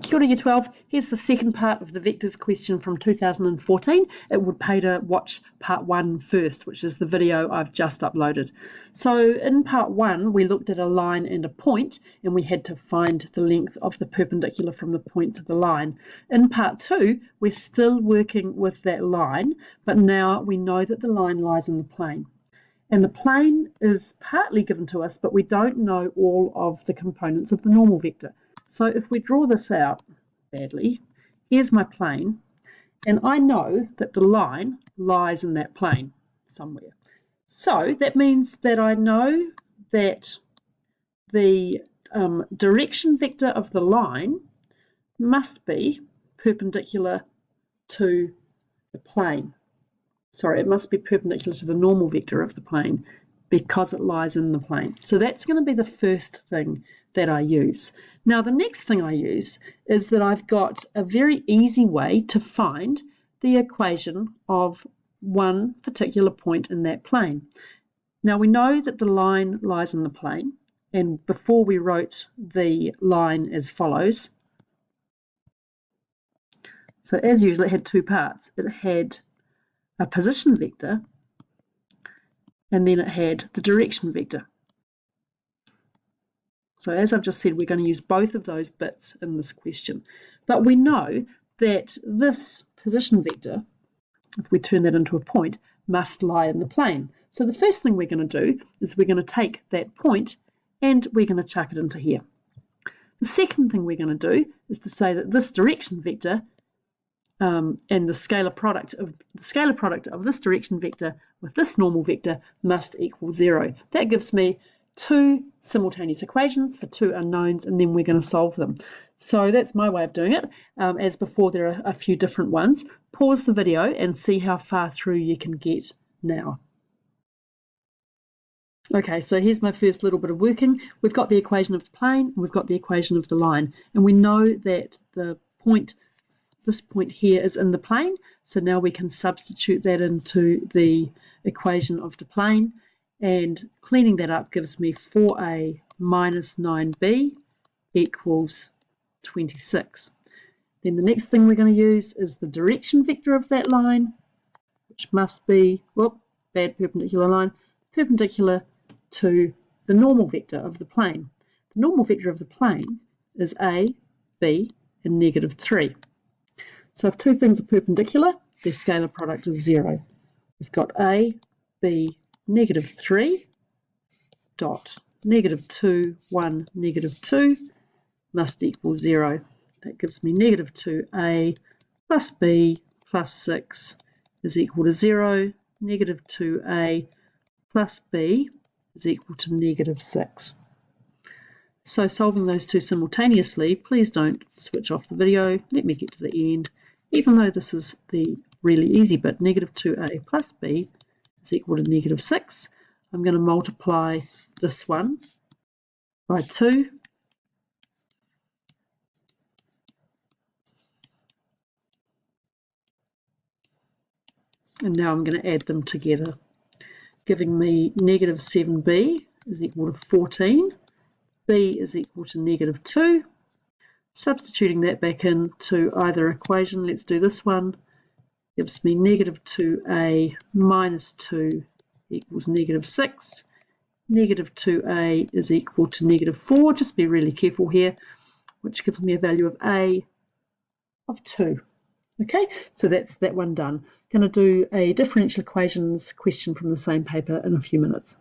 Kia ora Year 12, here's the second part of the vectors question from 2014. It would pay to watch part 1 first, which is the video I've just uploaded. So in part 1, we looked at a line and a point, and we had to find the length of the perpendicular from the point to the line. In part 2, we're still working with that line, but now we know that the line lies in the plane. And the plane is partly given to us, but we don't know all of the components of the normal vector. So if we draw this out badly, here's my plane, and I know that the line lies in that plane somewhere. So that means that I know that the direction vector of the line must be perpendicular to the plane. Sorry, it must be perpendicular to the normal vector of the plane because it lies in the plane. So that's going to be the first thing that I use. Now the next thing I use is that I've got a very easy way to find the equation of one particular point in that plane. Now we know that the line lies in the plane, and before we wrote the line as follows. So as usual, it had two parts. It had a position vector, and then it had the direction vector. So as I've just said, we're going to use both of those bits in this question. But we know that this position vector, if we turn that into a point, must lie in the plane. So the first thing we're going to do is we're going to take that point and we're going to chuck it into here. The second thing we're going to do is to say that this direction vector and the scalar product of this direction vector with this normal vector must equal 0. That gives me two simultaneous equations for two unknowns, and then we're going to solve them. So that's my way of doing it. As before, there are a few different ones. Pause the video and see how far through you can get now. Okay, so here's my first little bit of working. We've got the equation of the plane, and we've got the equation of the line, and we know that this point here is in the plane, so now we can substitute that into the equation of the plane, and cleaning that up gives me 4a minus 9b equals 26. Then the next thing we're going to use is the direction vector of that line, which must be, bad perpendicular line, perpendicular to the normal vector of the plane. The normal vector of the plane is a, b, and -3. So if two things are perpendicular, their scalar product is 0. We've got a, b, -3 dot -2, 1, -2 must equal 0. That gives me -2a plus b plus 6 is equal to 0. -2a plus b is equal to -6. So solving those two simultaneously, please don't switch off the video. Let me get to the end. Even though this is the really easy bit, -2a plus b is equal to -6. I'm going to multiply this one by 2. And now I'm going to add them together, giving me -7b is equal to 14. b is equal to -2. Substituting that back into either equation, let's do this one, gives me -2a minus 2 equals -6. -2a is equal to -4. Just be really careful here, which gives me a value of a of 2. Okay, so that's that one done. Going to do a differential equations question from the same paper in a few minutes.